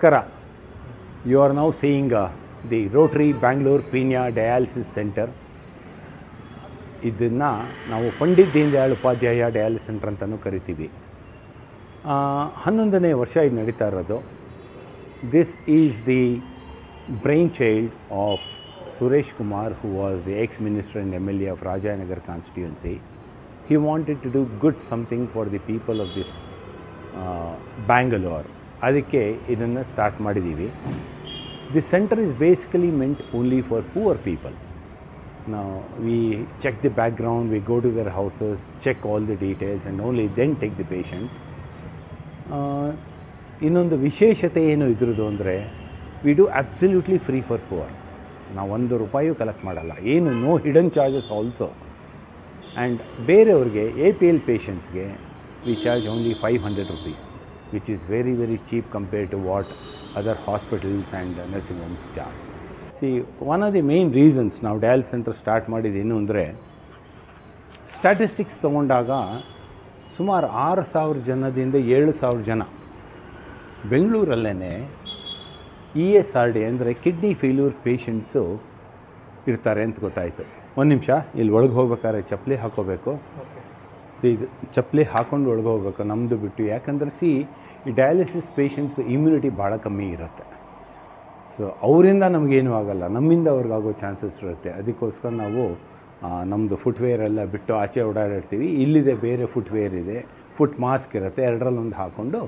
ನಮಸ್ಕಾರ. You are now seeing the rotary Bangalore Peenya dialysis centre. ಇದನ್ನು ನಾವು ಪಂಡಿತ್ ದೀನ್ ದಯಾಳ್ ಉಪಾಧ್ಯಾಯ ಡಯಾಲಿಸಿಸ್ ಸೆಂಟರ್ ಅಂತಲೂ ಕರಿತೀವಿ. 11ನೇ ವರ್ಷ ಇದು ನಡೀತಾ ಇರೋದು. This is the brain child of Suresh Kumar, who was the ex-minister and MLA of Rajanagar constituency. He wanted to do good something for the people of this Bangalore. ಅದಕ್ಕೆ ಇದನ್ನು ಸ್ಟಾರ್ಟ್ ಮಾಡಿದ್ದೀವಿ. This center is basically meant only for poor people. Now we check the background, we go to their houses, check all the details and only then take the patients. ಇನ್ನೊಂದು ವಿಶೇಷತೆ ಏನು ಇದ್ರದ್ದು ಅಂದರೆ, we do absolutely free for poor. ನಾವು ₹1 collect ಮಾಡಲ್ಲ, ಏನು no hidden charges also. And ಬೇರೆಯವ್ರಿಗೆ APL ಪೇಷಂಟ್ಸ್ಗೆ we charge only ₹500, which is very very cheap compared to what other hospitals and nursing homes charge. See, one of the main reasons ನಾವು dialysis centre start ಮಾಡಿದ್ದೇನು ಅಂದರೆ, statistics ತೊಗೊಂಡಾಗ ಸುಮಾರು 6,000 ಜನದಿಂದ 7,000 ಜನ ಬೆಂಗಳೂರಲ್ಲೇ ESRD ಅಂದರೆ kidney failure patients ಇರ್ತಾರೆ ಅಂತ ಗೊತ್ತಾಯಿತು. ಒಂದು ನಿಮಿಷ, ಇಲ್ಲಿ ಒಳಗೆ ಹೋಗ್ಬೇಕಾದ್ರೆ ಚಪ್ಪಲಿ ಹಾಕೋಬೇಕು. ಸೊ ಇದು ಚಪ್ಪಲಿ ಹಾಕ್ಕೊಂಡು ಒಳಗೆ ಹೋಗ್ಬೇಕು ನಮ್ಮದು ಬಿಟ್ಟು. ಯಾಕಂದರೆ ಈ ಡಯಾಲಿಸಿಸ್ ಪೇಷಂಟ್ಸ್ ಇಮ್ಯುನಿಟಿ ಭಾಳ ಕಮ್ಮಿ ಇರುತ್ತೆ. ಸೊ ಅವರಿಂದ ನಮಗೇನೂ ಆಗೋಲ್ಲ, ನಮ್ಮಿಂದ ಅವ್ರಿಗಾಗೋ ಚಾನ್ಸಸ್ ಇರುತ್ತೆ. ಅದಕ್ಕೋಸ್ಕರ ನಾವು ನಮ್ಮದು ಫುಟ್ವೇರ್ ಎಲ್ಲ ಬಿಟ್ಟು ಆಚೆ ಓಡಾಡಿರ್ತೀವಿ. ಇಲ್ಲಿದೆ ಬೇರೆ ಫುಟ್ವೇರ್ ಇದೆ, ಫುಟ್ ಮಾಸ್ಕ್ ಇರುತ್ತೆ, ಎರಡರಲ್ಲೊಂದು ಹಾಕ್ಕೊಂಡು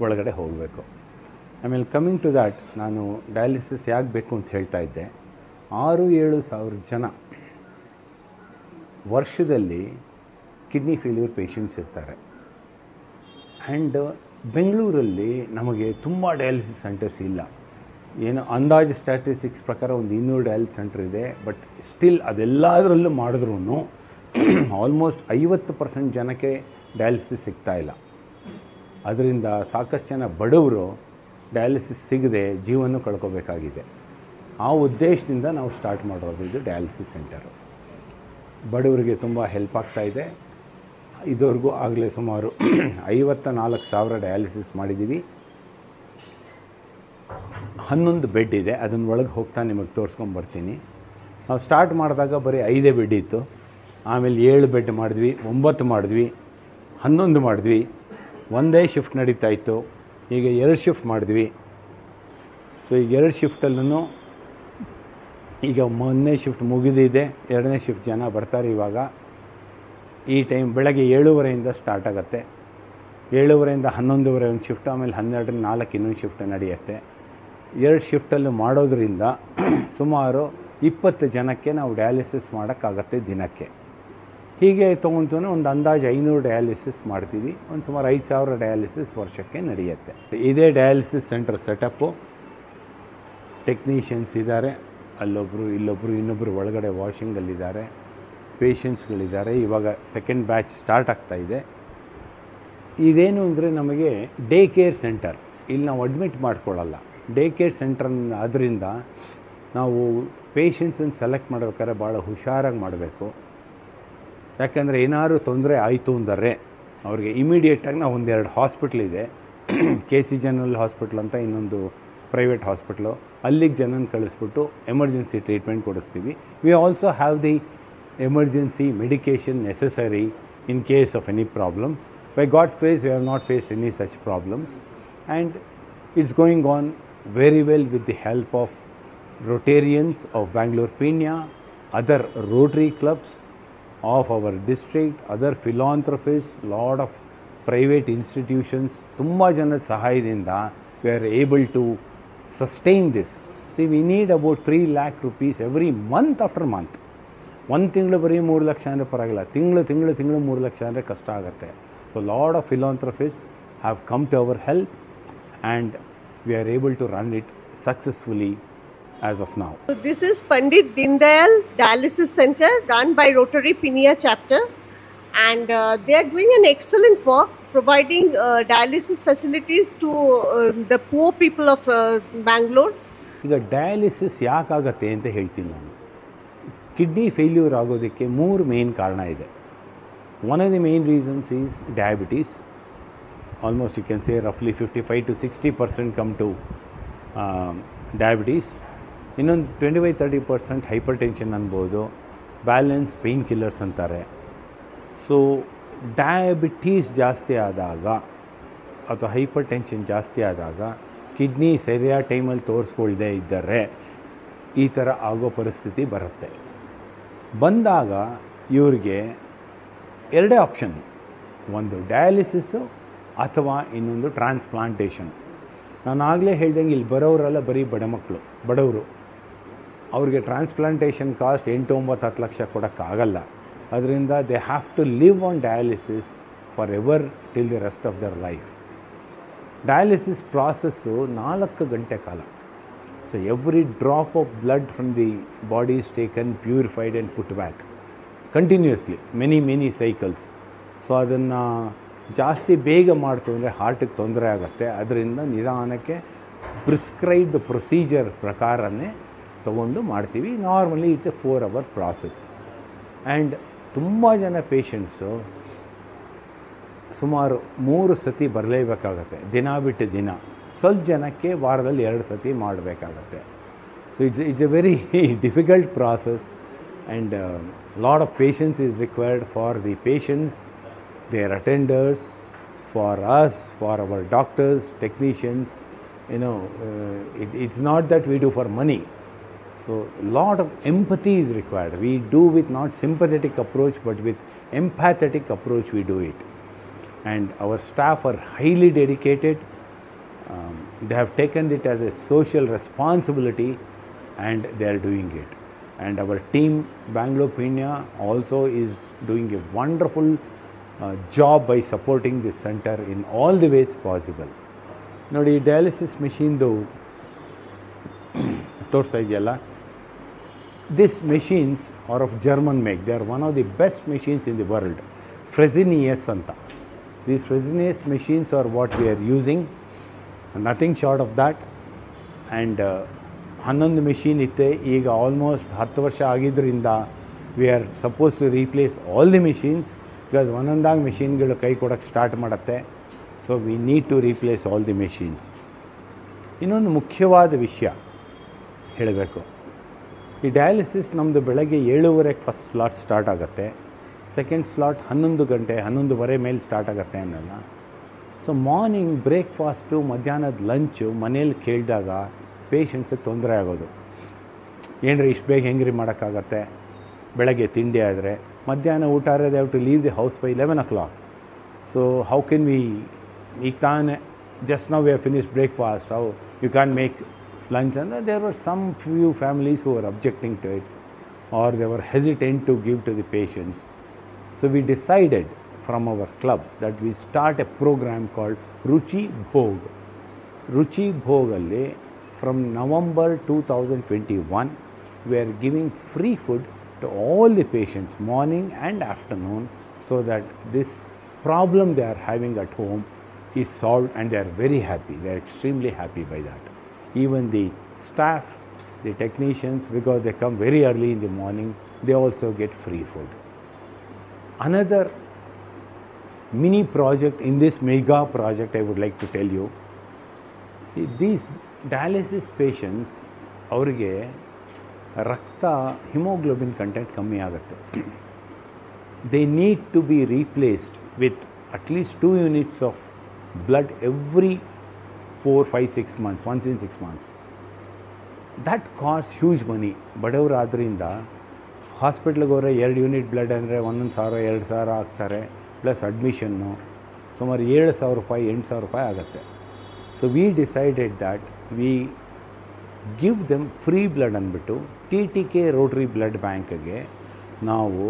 ಒಳಗಡೆ ಹೋಗಬೇಕು. ಆಮೇಲೆ ಕಮಿಂಗ್ ಟು ದ್ಯಾಟ್, ನಾನು ಡಯಾಲಿಸಿಸ್ ಯಾಕೆ ಬೇಕು ಅಂತ ಹೇಳ್ತಾ ಇದ್ದೆ. 6-7 ಸಾವಿರ ಜನ ವರ್ಷದಲ್ಲಿ ಕಿಡ್ನಿ ಫೇಲ್ಯೂರ್ ಪೇಷಂಟ್ಸ್ ಇರ್ತಾರೆ. ಆ್ಯಂಡ್ ಬೆಂಗಳೂರಲ್ಲಿ ನಮಗೆ ತುಂಬ ಡಯಾಲಿಸಿಸ್ ಸೆಂಟರ್ಸ್ ಇಲ್ಲ. ಏನು ಅಂದಾಜು ಸ್ಟ್ಯಾಟಿಸ್ಟಿಕ್ಸ್ ಪ್ರಕಾರ ಒಂದು 200 ಡಯಾಲಿಸಿಸ್ ಸೆಂಟರ್ ಇದೆ. ಬಟ್ ಸ್ಟಿಲ್ ಅದೆಲ್ಲದರಲ್ಲೂ ಮಾಡಿದ್ರೂ ಆಲ್ಮೋಸ್ಟ್ 50% ಜನಕ್ಕೆ ಡಯಾಲಿಸಿಸ್ ಸಿಗ್ತಾಯಿಲ್ಲ. ಅದರಿಂದ ಸಾಕಷ್ಟು ಜನ ಬಡವರು ಡಯಾಲಿಸಿಸ್ ಸಿಗದೆ ಜೀವನ ಕಳ್ಕೋಬೇಕಾಗಿದೆ. ಆ ಉದ್ದೇಶದಿಂದ ನಾವು ಸ್ಟಾರ್ಟ್ ಮಾಡಿರೋದು ಇದು ಡಯಾಲಿಸಿಸ್ ಸೆಂಟರು. ಬಡವರಿಗೆ ತುಂಬ ಹೆಲ್ಪ್ ಆಗ್ತಾಯಿದೆ. ಇದುವರೆಗೂ ಆಗಲೇ ಸುಮಾರು 54,000 ಡಯಾಲಿಸಿಸ್ ಮಾಡಿದ್ದೀವಿ. 11 ಬೆಡ್ ಇದೆ, ಅದನ್ನ ಒಳಗೆ ಹೋಗ್ತಾ ನಿಮಗೆ ತೋರಿಸ್ಕೊಂಬರ್ತೀನಿ. ನಾವು ಸ್ಟಾರ್ಟ್ ಮಾಡಿದಾಗ ಬರೀ 5 ಬೆಡ್ ಇತ್ತು. ಆಮೇಲೆ 7 ಬೆಡ್ ಮಾಡಿದ್ವಿ, 9 ಮಾಡಿದ್ವಿ, 11 ಮಾಡಿದ್ವಿ. ಒಂದೇ ಶಿಫ್ಟ್ ನಡೀತಾ ಇತ್ತು. ಈಗ 2 ಶಿಫ್ಟ್ ಮಾಡಿದ್ವಿ. ಸೊ ಈಗ 2 ಶಿಫ್ಟಲ್ಲೂ ಈಗ ಮೊನ್ನೆ ಶಿಫ್ಟ್ ಮುಗಿದಿದೆ, 2ನೇ ಶಿಫ್ಟ್ ಜನ ಬರ್ತಾರೆ ಇವಾಗ. ಈ ಟೈಮ್ ಬೆಳಗ್ಗೆ 7:30 ಸ್ಟಾರ್ಟ್ ಆಗುತ್ತೆ. 7:30 11:30 ಒಂದು ಶಿಫ್ಟ್, ಆಮೇಲೆ 12 4 ಇನ್ನೊಂದು ಶಿಫ್ಟ್ ನಡೆಯುತ್ತೆ. 2 ಶಿಫ್ಟಲ್ಲೂ ಮಾಡೋದ್ರಿಂದ ಸುಮಾರು 20 ಜನಕ್ಕೆ ನಾವು ಡಯಾಲಿಸಿಸ್ ಮಾಡೋಕ್ಕಾಗತ್ತೆ ದಿನಕ್ಕೆ. ಹೀಗೆ ತೊಗೊಂತೂ ಒಂದು ಅಂದಾಜು 500 ಡಯಾಲಿಸಿಸ್ ಮಾಡ್ತೀವಿ. ಒಂದು ಸುಮಾರು 5,000 ಡಯಾಲಿಸಿಸ್ ವರ್ಷಕ್ಕೆ ನಡೆಯುತ್ತೆ. ಇದೇ ಡಯಾಲಿಸಿಸ್ ಸೆಂಟರ್ ಸೆಟಪ್ಪು. ಟೆಕ್ನಿಷಿಯನ್ಸ್ ಇದ್ದಾರೆ, ಅಲ್ಲೊಬ್ಬರು ಇಲ್ಲೊಬ್ಬರು ಇನ್ನೊಬ್ಬರು ಒಳಗಡೆ ವಾಷಿಂಗಲ್ಲಿದ್ದಾರೆ. ಪೇಷಂಟ್ಸ್ಗಳಿದ್ದಾರೆ. ಇವಾಗ ಸೆಕೆಂಡ್ ಬ್ಯಾಚ್ ಸ್ಟಾರ್ಟ್ ಆಗ್ತಾಯಿದೆ. ಇದೇನು ಅಂದರೆ ನಮಗೆ ಡೇ ಕೇರ್ ಸೆಂಟರ್. ಇಲ್ಲಿ ನಾವು ಅಡ್ಮಿಟ್ ಮಾಡ್ಕೊಳ್ಳಲ್ಲ. ಡೇ ಕೇರ್ ಸೆಂಟರ್ ಆದ್ದರಿಂದ ನಾವು ಪೇಷಂಟ್ಸನ್ನು ಸೆಲೆಕ್ಟ್ ಮಾಡ್ಬೇಕಾದ್ರೆ ಭಾಳ ಹುಷಾರಾಗಿ ಮಾಡಬೇಕು. ಯಾಕೆಂದರೆ ಏನಾದ್ರು ತೊಂದರೆ ಆಯಿತು ಅಂದರೆ ಅವ್ರಿಗೆ ಇಮಿಡಿಯೇಟಾಗಿ ನಾವು 1-2 ಹಾಸ್ಪಿಟ್ಲ್ ಇದೆ. KC ಜನರಲ್ ಹಾಸ್ಪಿಟ್ಲ್ ಅಂತ ಇನ್ನೊಂದು ಪ್ರೈವೇಟ್ ಹಾಸ್ಪಿಟ್ಲು, ಅಲ್ಲಿಗೆ ಜನನ ಕಳಿಸ್ಬಿಟ್ಟು ಎಮರ್ಜೆನ್ಸಿ ಟ್ರೀಟ್ಮೆಂಟ್ ಕೊಡಿಸ್ತೀವಿ. We also have the emergency medication necessary in case of any problems. By God's grace, we have not faced any such problems, and it's going on very well with the help of Rotarians of Bangalore Peenya, other Rotary clubs of our district, other philanthropists, lot of private institutions. Tumba janad sahayadinda we are able to sustain this. See, we need about 3 lakh rupees every month after month. ಒಂದು ತಿಂಗಳು ಬರೀ 3 ಲಕ್ಷ ಅಂದರೆ ಪರವಾಗಿಲ್ಲ, ತಿಂಗಳು 3 ಲಕ್ಷ ಅಂದರೆ ಕಷ್ಟ ಆಗುತ್ತೆ. So lot of philanthropists have come to our help and we are able to run it successfully as of now. This is Pandit Deen Dayal Dialysis Center run by Rotary Peenya chapter, and they are doing an excellent work providing dialysis facilities to the poor people of Bangalore. ಈಗ dialysis ಯಾಕಾಗತ್ತೆ ಅಂತ ಹೇಳ್ತೀನಿ ನಾನು. Kidney failure ಆಗೋದಕ್ಕೆ 3 main ಕಾರಣ ಇದೆ. One of the main reasons is diabetes. Almost you can say ರಫ್ಲಿ 55 to 60% come to diabetes, ಇನ್ನೊಂದು 25-30% hypertension ಅನ್ಬೋದು, ಬ್ಯಾಲೆನ್ಸ್ ಪೇಯ್ನ್ ಕಿಲ್ಲರ್ಸ್ ಅಂತಾರೆ. ಸೊ ಡಯಾಬಿಟೀಸ್ ಜಾಸ್ತಿ ಆದಾಗ ಅಥವಾ ಹೈಪರ್ ಟೆನ್ಷನ್ ಜಾಸ್ತಿ ಆದಾಗ ಕಿಡ್ನಿ ಸರಿಯಾದ ಟೈಮಲ್ಲಿ ತೋರಿಸ್ಕೊಳ್ದೇ ಇದ್ದರೆ ಈ ಥರ ಆಗೋ ಪರಿಸ್ಥಿತಿ ಬರುತ್ತೆ. ಬಂದಾಗ ಇವ್ರಿಗೆ ಎರಡೇ ಆಪ್ಷನ್, ಒಂದು ಡಯಾಲಿಸಿಸ್ಸು ಅಥವಾ ಇನ್ನೊಂದು ಟ್ರಾನ್ಸ್ಪ್ಲಾಂಟೇಷನ್. ನಾನು ಆಗಲೇ ಹೇಳ್ದಂಗೆ ಇಲ್ಲಿ ಬರೋರೆಲ್ಲ ಬರೀ ಬಡವರು. ಅವ್ರಿಗೆ ಟ್ರಾನ್ಸ್ಪ್ಲಾಂಟೇಷನ್ ಕಾಸ್ಟ್ 8-9-10 ಲಕ್ಷ ಕೊಡೋಕ್ಕಾಗಲ್ಲ. ಅದರಿಂದ they have to live on dialysis for ever till the rest of their life. Dialysis process 4 ಗಂಟೆ ಕಾಲ. So every drop of blood from the body is taken, purified and put back continuously many cycles. So ಅದನ್ನು ಜಾಸ್ತಿ ಬೇಗ ಮಾಡ್ತು ಅಂದರೆ ಹಾರ್ಟಿಗೆ ತೊಂದರೆ ಆಗುತ್ತೆ. ಅದರಿಂದ ನಿಧಾನಕ್ಕೆ ಪ್ರಿಸ್ಕ್ರೈಬ್ಡ್ ಪ್ರೊಸೀಜರ್ ಪ್ರಕಾರನೇ ತೊಗೊಂಡು ಮಾಡ್ತೀವಿ. Normally it's A 4 hour process. And ತುಂಬ ಜನ ಪೇಷಂಟ್ಸು ಸುಮಾರು 3 ಸತಿ ಬರಲೇಬೇಕಾಗತ್ತೆ, ದಿನ ಬಿಟ್ಟು ದಿನ. ಸ್ವಲ್ಪ ಜನಕ್ಕೆ ವಾರದಲ್ಲಿ 2 ಸತಿ ಮಾಡಬೇಕಾಗತ್ತೆ. So it's A very difficult process and lot of patience is required for the patients, their attenders, for us, for our doctors, technicians. It's not that we do for money. So lot of empathy is required. We do with not sympathetic approach but with empathetic approach we do it. And our staff are highly dedicated. They have taken it as a social responsibility and they are doing it. And our team Bangalore Pinya also is doing a wonderful job by supporting this center in all the ways possible. ನೋಡಿ, dialysis ಮೆಷಿನ್ದು ತೋರಿಸ್ತಾ ಇದೆಯಲ್ಲ, this machines are of German make. They are one of the best machines in the world, Fresenius ಅಂತ. These Fresenius machines are what we are using, nothing short of that. And 11 machine ಇತ್ತೆ, ಈಗ almost 10 ವರ್ಷ ಆಗಿದ್ದರಿಂದ we are suppose to replace all the machines. Because ಒಂದೊಂದಾಗಿ ಮೆಷಿನ್ಗಳು ಕೈ ಕೊಡೋಕ್ಕೆ start ಮಾಡುತ್ತೆ. So we need to replace all the machines. ಇನ್ನೊಂದು ಮುಖ್ಯವಾದ ವಿಷಯ ಹೇಳಬೇಕು. ಈ ಡಯಾಲಿಸಿಸ್ ನಮ್ಮದು ಬೆಳಗ್ಗೆ 7:30 ಫಸ್ಟ್ ಸ್ಲಾಟ್ ಸ್ಟಾರ್ಟ್ ಆಗುತ್ತೆ. ಸೆಕೆಂಡ್ ಸ್ಲಾಟ್ 11 ಗಂಟೆ 11:30 ಮೇಲೆ ಸ್ಟಾರ್ಟ್ ಆಗುತ್ತೆ ಅನ್ನೋಲ್ಲ. ಸೊ ಮಾರ್ನಿಂಗ್ ಬ್ರೇಕ್ಫಾಸ್ಟು, ಮಧ್ಯಾಹ್ನದ ಲಂಚು ಮನೇಲಿ ಕೇಳಿದಾಗ ಪೇಷಂಟ್ಸಿಗೆ ತೊಂದರೆ ಆಗೋದು. ಏನ್ರಿ ಇಷ್ಟು ಬೇಗ ಹೆಂಗ್ರಿ ಮಾಡೋಕ್ಕಾಗತ್ತೆ? ಬೆಳಗ್ಗೆ ತಿಂಡಿ ಆದರೆ ಮಧ್ಯಾಹ್ನ ಊಟ ಆದರೆ they have to leave the house by 11 o'clock. So how can we, ಈಗ ತಾನೇ just now we have finished breakfast, how you can make lunch? And there were some few families who were objecting to it or they were hesitant to give to the patients. So we decided from our club that we start a program called Ruchi Bhog. Ruchi Bhog alli from November 2021 we are giving free food to all the patients morning and afternoon, so that this problem they are having at home is solved and they are very happy. They are extremely happy by that. Even the staff, the technicians, because they come very early in the morning, they also get free food. Another mini project in this mega project I would like to tell you. See, these dialysis patients, ಅವರಿಗೆ ರಕ್ತ haemoglobin content ಕಮ್ಮಿ ಆಗುತ್ತೆ. They need to be replaced with at least 2 units of blood every 4, 5, 6 months, once in 6 months. That costs huge money. ಬಡವರಾದ್ರಿಂದ ಹಾಸ್ಪಿಟ್ಲಿಗೆ ಹೋದರೆ 2 unit blood ಅಂದರೆ 1,000, 2,000 ಆಗ್ತಾರೆ, plus admission ಸುಮಾರು 7,000 ರೂಪಾಯಿ, 8,000 ರೂಪಾಯಿ ಆಗುತ್ತೆ. So we decided that we give them free blood ಅಂದ್ಬಿಟ್ಟು TTK rotary blood ಬ್ಯಾಂಕ್ಗೆ ನಾವು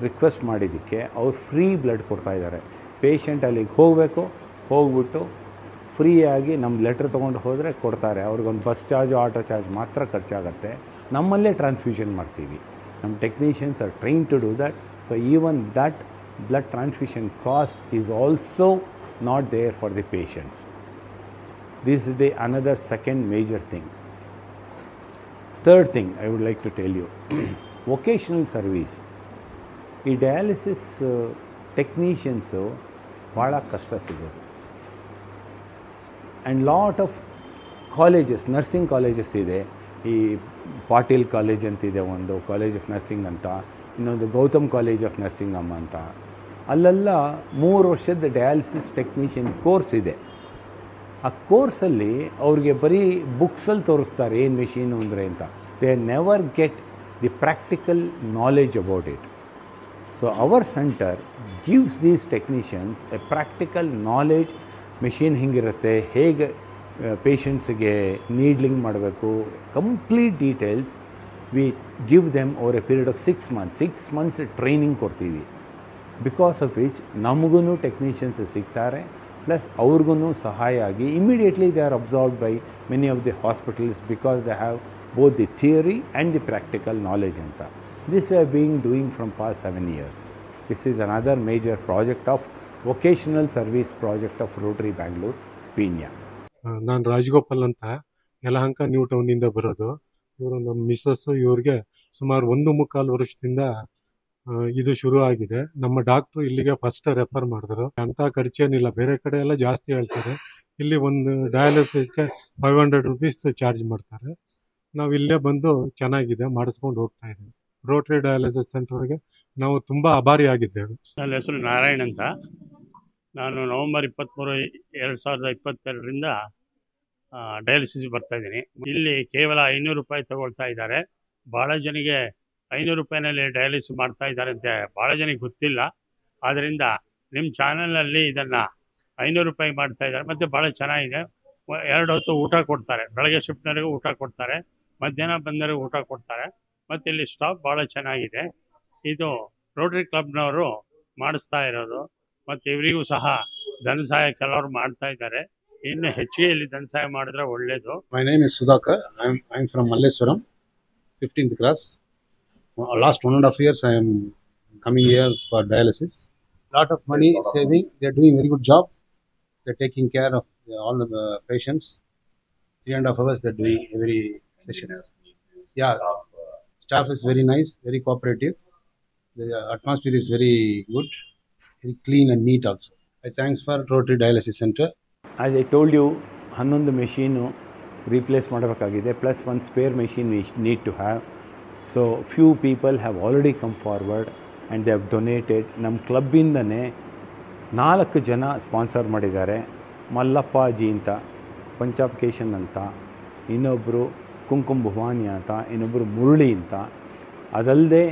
ರಿಕ್ವೆಸ್ಟ್ ಮಾಡಿದ್ದಕ್ಕೆ ಅವ್ರು ಫ್ರೀ ಬ್ಲಡ್ ಕೊಡ್ತಾಯಿದ್ದಾರೆ. ಪೇಷಂಟ್ ಅಲ್ಲಿಗೆ ಹೋಗಬೇಕು, ಹೋಗ್ಬಿಟ್ಟು ಫ್ರೀಯಾಗಿ ನಮ್ಮ ಲೆಟ್ರ್ ತೊಗೊಂಡು ಹೋದರೆ ಕೊಡ್ತಾರೆ. ಅವ್ರಿಗೊಂದು ಬಸ್ ಚಾರ್ಜು, ಆಟೋ ಚಾರ್ಜ್ ಮಾತ್ರ ಖರ್ಚಾಗುತ್ತೆ. ನಮ್ಮಲ್ಲೇ ಟ್ರಾನ್ಸ್ಫ್ಯೂಷನ್ ಮಾಡ್ತೀವಿ. ನಮ್ಮ technicians are train to do that. So even that blood transfusion cost is also not there for the patients. This is the another second major thing. Third thing I would like to tell you, vocational service. ಈ dialysis technicians ಭಾಳ ಕಷ್ಟ ಸಿಗೋದು. And lot of colleges, nursing colleges ಇದೆ. ಈ Patil college ಅಂತಿದೆ, ಒಂದು college of nursing ಅಂತ, ಇನ್ನೊಂದು ಗೌತಮ್ ಕಾಲೇಜ್ ಆಫ್ ನರ್ಸಿಂಗ್ ಅಂತ. ಅಲ್ಲೆಲ್ಲ 3 ವರ್ಷದ ಡಯಾಲಿಸಿಸ್ ಟೆಕ್ನಿಷಿಯನ್ ಕೋರ್ಸ್ ಇದೆ. ಆ ಕೋರ್ಸಲ್ಲಿ ಅವ್ರಿಗೆ ಬರೀ ಬುಕ್ಸಲ್ಲಿ ತೋರಿಸ್ತಾರೆ ಏನು ಮೆಷೀನು ಅಂದರೆ ಅಂತ. They never get the practical knowledge about it. So our centre gives these technicians a practical knowledge. Machine ಹಿಂಗಿರುತ್ತೆ, ಹೇಗೆ ಪೇಷಂಟ್ಸಿಗೆ ನೀಡ್ಲಿಂಗ್ ಮಾಡಬೇಕು, complete details we give them over a period of 6 months training ಕೊಡ್ತೀವಿ. Because of which ನಮಗೂ technicians ಸಿಗ್ತಾರೆ, plus ಅವ್ರಿಗೂ ಸಹಾಯ ಆಗಿ immediately they are absorbed by many of the hospitals because they have both the theory and the practical knowledge ಅಂತ. This we are being doing from past 7 years. This is another major project of vocational service project of Rotary Bangalore, Peenya. ನಾನು ರಾಜಗೋಪಾಲ್ ಅಂತ Yelahanka new ಟೌನಿಂದ ಬರೋದು. ಇವರು ನಮ್ಮ missus. ಇವ್ರಿಗೆ ಸುಮಾರು 1.25 ವರ್ಷದಿಂದ ಇದು ಶುರು ಆಗಿದೆ. ನಮ್ಮ ಡಾಕ್ಟ್ರು ಇಲ್ಲಿಗೆ ಫಸ್ಟ್ ರೆಫರ್ ಮಾಡಿದ್ರು. ಅಂಥ ಖರ್ಚೇನಿಲ್ಲ, ಬೇರೆ ಕಡೆ ಎಲ್ಲ ಜಾಸ್ತಿ ಹೇಳ್ತಾರೆ. ಇಲ್ಲಿ ಒಂದು ಡಯಾಲಿಸಿಸ್ಗೆ 500 rupees ಚಾರ್ಜ್ ಮಾಡ್ತಾರೆ. ನಾವು ಇಲ್ಲೇ ಬಂದು ಚೆನ್ನಾಗಿದೆ ಮಾಡಿಸ್ಕೊಂಡು ಹೋಗ್ತಾ ಇದ್ದೀವಿ. ರೋಟರಿ ಡಯಾಲಿಸಿಸ್ ಸೆಂಟರ್ಗೆ ನಾವು ತುಂಬ ಆಭಾರಿಯಾಗಿದ್ದೇವೆ. ನನ್ನ ಹೆಸರು ನಾರಾಯಣ್ ಅಂತ. ನಾನು ನವೆಂಬರ್ 23, 2022ರಿಂದ ಡಯಾಲಿಸಿಸ್ ಬರ್ತಾಯಿದ್ದೀನಿ. ಇಲ್ಲಿ ಕೇವಲ 500 ರೂಪಾಯಿ ತಗೊಳ್ತಾ ಇದ್ದಾರೆ. ಭಾಳ ಜನಿಗೆ 500 ರೂಪಾಯಿನಲ್ಲಿ ಡಯಾಲಿಸಿಸ್ ಮಾಡ್ತಾ ಇದ್ದಾರೆ ಅಂತ ಭಾಳ ಜನಕ್ಕೆ ಗೊತ್ತಿಲ್ಲ. ಆದ್ದರಿಂದ ನಿಮ್ಮ ಚಾನಲಲ್ಲಿ ಇದನ್ನು 500 ರೂಪಾಯಿ ಮಾಡ್ತಾ ಇದ್ದಾರೆ. ಮತ್ತು ಭಾಳ ಚೆನ್ನಾಗಿದೆ. 2 ಹೊತ್ತು ಊಟ ಕೊಡ್ತಾರೆ. ಬೆಳಗ್ಗೆ ಶಿಫ್ಟ್ನವರೆಗೂ ಊಟ ಕೊಡ್ತಾರೆ, ಮಧ್ಯಾಹ್ನ ಬಂದವರೆಗೂ ಊಟ ಕೊಡ್ತಾರೆ. ಮತ್ತು ಇಲ್ಲಿ ಸ್ಟಾಫ್ ಭಾಳ ಚೆನ್ನಾಗಿದೆ. ಇದು ರೋಟರಿ ಕ್ಲಬ್ನವರು ಮಾಡಿಸ್ತಾ ಇರೋದು. ಮತ್ತು ಇವರಿಗೂ ಸಹ ಧನ ಸಹಾಯ ಕೆಲವರು ಮಾಡ್ತಾ ಇದ್ದಾರೆ. ಇನ್ನು ಹೆಚ್ಚಿಗೆ ಇಲ್ಲಿ ಧನ ಸಹಾಯ ಮಾಡಿದ್ರೆ ಒಳ್ಳೆಯದು. My name is Sudhakar. I'm from Malleswaram, 15th class. Last 1.5 years I am coming here for dialysis. Lot of money saving. They are doing very good job. They are taking care of all the patients. 3.5 hours they are doing every session. Yeah, staff is very nice, very cooperative. The atmosphere is very good, very clean and neat also. I thanks for Rotary Dialysis Center. As I told you, 11 machine replace ಮಾಡಬೇಕಾಗಿದೆ, plus ಒಂದು spare machine we need to have. So few people have already come forward and they have donated. ನಮ್ಮ ಕ್ಲಬ್ಬಿಂದನೇ 4 ಜನ sponsor ಮಾಡಿದ್ದಾರೆ. ಮಲ್ಲಪ್ಪಾಜಿ ಅಂತ, ಪಂಚಾಬ್ ಕೇಶನ್ ಅಂತ, ಇನ್ನೊಬ್ಬರು ಕುಂಕುಮ್ ಭವಾನಿ ಅಂತ, ಇನ್ನೊಬ್ಬರು ಮುರಳಿ ಅಂತ. ಅದಲ್ಲದೆ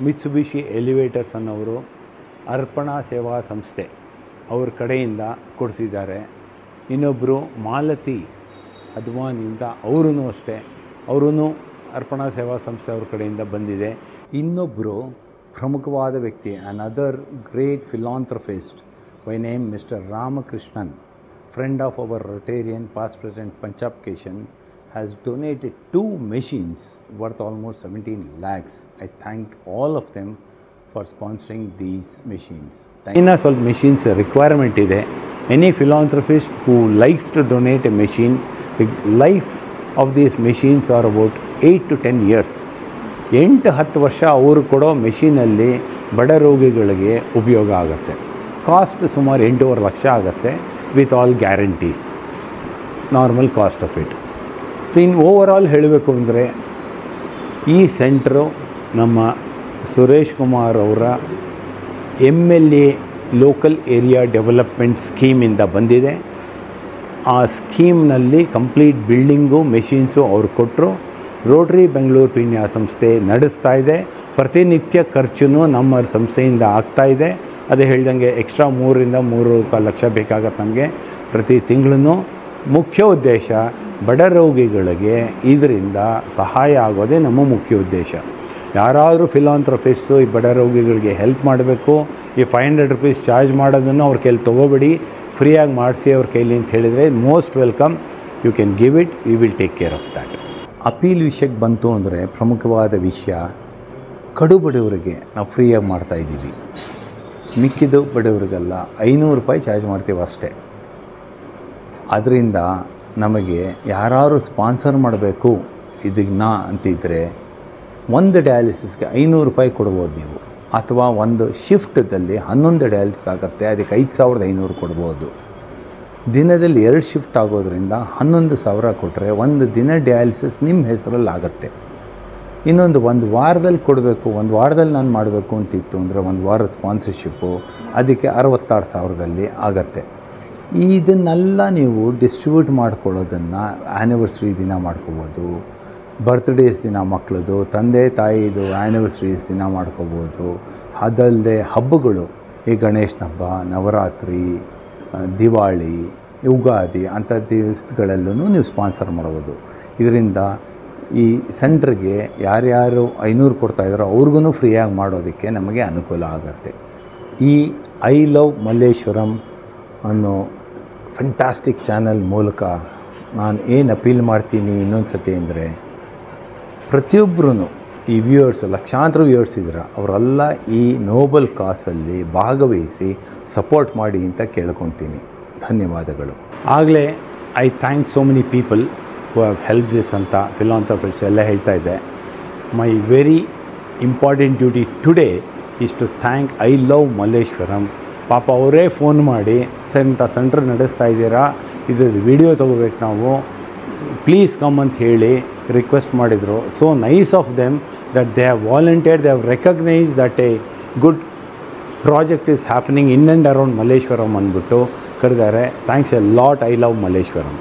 ಮಿತ್ಸುಬಿಷಿ ಎಲಿವೇಟರ್ಸ್ ಅನ್ನೋರು ಅರ್ಪಣಾ ಸೇವಾ ಸಂಸ್ಥೆ ಅವ್ರ ಕಡೆಯಿಂದ ಕೊಡಿಸಿದ್ದಾರೆ. ಇನ್ನೊಬ್ಬರು ಮಾಲತಿ ಅದ್ವಾನಿಂದ ಅವರೂ ಅಷ್ಟೇ, ಅವರೂ ಅರ್ಪಣಾ ಸೇವಾ ಸಂಸ್ಥೆ ಅವ್ರ ಕಡೆಯಿಂದ ಬಂದಿದೆ. ಇನ್ನೊಬ್ಬರು ಪ್ರಮುಖವಾದ ವ್ಯಕ್ತಿ, another great philanthropist by name mister Ramakrishnan, friend of our Rotarian past president Panchab Keshan, has donated 2 machines worth almost 17 lakhs. I thank all of them for sponsoring these machines. Inna ಸ್ವಲ್ಪ machines requirement ಇದೆ. Any philanthropist who likes to donate a machine, the life of these machines are about 8 to 10 years. 8-10 ವರ್ಷ ಅವರು ಕೊಡೋ ಮೆಷಿನಲ್ಲಿ ಬಡ ರೋಗಿಗಳಿಗೆ ಉಪಯೋಗ ಆಗುತ್ತೆ. Cost ಸುಮಾರು 8.5 ಲಕ್ಷ ಆಗುತ್ತೆ with all guarantees, normal cost of it. In overall ಹೇಳಬೇಕು ಅಂದರೆ ಈ ಸೆಂಟ್ರು ನಮ್ಮ ಸುರೇಶ್ ಕುಮಾರ್ ಅವರ MLA ಲೋಕಲ್ ಏರಿಯಾ ಡೆವಲಪ್ಮೆಂಟ್ ಸ್ಕೀಮಿಂದ ಬಂದಿದೆ. ಆ ಸ್ಕೀಮ್ನಲ್ಲಿ ಕಂಪ್ಲೀಟ್ ಬಿಲ್ಡಿಂಗು ಮೆಷಿನ್ಸು ಅವ್ರು ಕೊಟ್ಟರು. ರೋಟರಿ ಬೆಂಗಳೂರು ಪೀಣ್ಯ ಸಂಸ್ಥೆ ನಡೆಸ್ತಾ ಇದೆ. ಪ್ರತಿನಿತ್ಯ ಖರ್ಚು ನಮ್ಮ ಸಂಸ್ಥೆಯಿಂದ ಆಗ್ತಾಯಿದೆ. ಅದೇ ಹೇಳ್ದಂಗೆ ಎಕ್ಸ್ಟ್ರಾ 3-3.25 ಲಕ್ಷ ಬೇಕಾಗತ್ತೆ ನಮಗೆ ಪ್ರತಿ ತಿಂಗಳೂ. ಮುಖ್ಯ ಉದ್ದೇಶ ಬಡ ರೋಗಿಗಳಿಗೆ ಇದರಿಂದ ಸಹಾಯ ಆಗೋದೇ ನಮ್ಮ ಮುಖ್ಯ ಉದ್ದೇಶ. ಯಾರಾದರೂ ಫಿಲಾಂಥ್ರಫಿಸ್ಟು ಈ ಬಡ ರೋಗಿಗಳಿಗೆ ಹೆಲ್ಪ್ ಮಾಡಬೇಕು, ಈ 500 ರೂಪೀಸ್ ಚಾರ್ಜ್ ಮಾಡೋದನ್ನು ಅವ್ರ ಕೈಲಿ ತೊಗೋಬೇಡಿ, ಫ್ರೀಯಾಗಿ ಮಾಡಿಸಿ ಅವ್ರ ಕೈಲಿ ಅಂತ ಹೇಳಿದರೆ most welcome. You can give it, we will take care of that. Appeal ವಿಷಯಕ್ಕೆ ಬಂತು ಅಂದರೆ ಪ್ರಮುಖವಾದ ವಿಷಯ, ಕಡು ಬಡವರಿಗೆ ನಾವು ಫ್ರೀಯಾಗಿ ಮಾಡ್ತಾಯಿದ್ದೀವಿ. ಮಿಕ್ಕಿದ್ದು ಬಡವರಿಗೆಲ್ಲ 500 ರೂಪಾಯಿ ಚಾರ್ಜ್ ಮಾಡ್ತೀವಿ ಅಷ್ಟೇ. ಅದರಿಂದ ನಮಗೆ ಯಾರು ಸ್ಪಾನ್ಸರ್ ಮಾಡಬೇಕು ಇದನ್ನ ಅಂತಿದ್ದರೆ ಒಂದು ಡಯಾಲಿಸಿಸ್ಗೆ 500 ರೂಪಾಯಿ ಕೊಡ್ಬೋದು ನೀವು, ಅಥವಾ ಒಂದು ಶಿಫ್ಟದಲ್ಲಿ 11 ಡಯಾಲಿಸಿಸ್ ಆಗುತ್ತೆ, ಅದಕ್ಕೆ 5500 ಕೊಡ್ಬೋದು. ದಿನದಲ್ಲಿ 2 ಶಿಫ್ಟ್ ಆಗೋದ್ರಿಂದ 11,000 ಕೊಟ್ಟರೆ ಒಂದು ದಿನ ಡಯಾಲಿಸಿಸ್ ನಿಮ್ಮ ಹೆಸರಲ್ಲಿ ಆಗುತ್ತೆ. ಇನ್ನೊಂದು 1 ವಾರದಲ್ಲಿ ಕೊಡಬೇಕು, 1 ವಾರದಲ್ಲಿ ನಾನು ಮಾಡಬೇಕು ಅಂತಿತ್ತು ಅಂದರೆ 1 ವಾರದ ಸ್ಪಾನ್ಸರ್ಶಿಪ್ಪು ಅದಕ್ಕೆ 66,000ದಲ್ಲಿ ಆಗತ್ತೆ. ಇದನ್ನೆಲ್ಲ ನೀವು ಡಿಸ್ಟ್ರಿಬ್ಯೂಟ್ ಮಾಡ್ಕೊಳ್ಳೋದನ್ನು ಆ್ಯನಿವರ್ಸರಿ ದಿನ ಮಾಡ್ಕೋಬೋದು, ಬರ್ತ್ಡೇಸ್ ದಿನ ಮಕ್ಕಳದು, ತಂದೆ ತಾಯಿದು ಆ್ಯನಿವರ್ಸರೀಸ್ ದಿನ ಮಾಡ್ಕೋಬೋದು. ಅದಲ್ಲದೆ ಹಬ್ಬಗಳು, ಈ ಗಣೇಶನ ಹಬ್ಬ, ನವರಾತ್ರಿ, ದಿವಾಳಿ, ಯುಗಾದಿ ಅಂಥ ದಿವಸಗಳಲ್ಲೂ ನೀವು ಸ್ಪಾನ್ಸರ್ ಮಾಡ್ಬೋದು. ಇದರಿಂದ ಈ ಸೆಂಟ್ರಿಗೆ ಯಾರ್ಯಾರು 500 ಕೊಡ್ತಾಯಿದ್ದಾರೋ ಅವ್ರಿಗೂ ಫ್ರೀಯಾಗಿ ಮಾಡೋದಕ್ಕೆ ನಮಗೆ ಅನುಕೂಲ ಆಗುತ್ತೆ. ಈ ಐ ಲವ್ ಮಲ್ಲೇಶ್ವರಂ ಅನ್ನೋ ಫ್ಯಾಂಟಾಸ್ಟಿಕ್ ಚಾನಲ್ ಮೂಲಕ ನಾನು ಏನು ಅಪೀಲ್ ಮಾಡ್ತೀನಿ ಇನ್ನೊಂದು ಸತಿ ಅಂದರೆ, ಪ್ರತಿಯೊಬ್ಬರೂ ಈ ವ್ಯೂವರ್ಸ್, ಲಕ್ಷಾಂತರ ವ್ಯೂವರ್ಸ್ ಇದ್ದಾರೆ, ಅವರೆಲ್ಲ ಈ ನೋಬಲ್ ಕಾಸಲ್ಲಿ ಭಾಗವಹಿಸಿ ಸಪೋರ್ಟ್ ಮಾಡಿ ಅಂತ ಕೇಳ್ಕೊತೀನಿ. ಧನ್ಯವಾದಗಳು. ಆಗಲೇ I thank so many people who have help this ಅಂತ ಫಿಲಾಂಥ್ರಪಿಸ್ಟ್ ಎಲ್ಲ ಹೇಳ್ತಾ ಇದ್ದೆ. My very important duty today is to thank I love Malleshwaram. ಪಾಪ ಅವರೇ ಫೋನ್ ಮಾಡಿ, ಸರ್ ಇಂಥ ಸೆಂಟ್ರ್ ನಡೆಸ್ತಾ ಇದ್ದೀರಾ, ಇದ್ರದ್ದು ವಿಡಿಯೋ ತೊಗೋಬೇಕು ನಾವು, ಪ್ಲೀಸ್ ಕಮ್ ಅಂತ ಹೇಳಿ ರಿಕ್ವೆಸ್ಟ್ ಮಾಡಿದರು. So nice of them that they have volunteered, they have recognise that a good project is happening in and around Malleshwaram ಅಂದ್ಬಿಟ್ಟು ಕರೆದಾರೆ. Thanks a lot. I love Malleshwaram.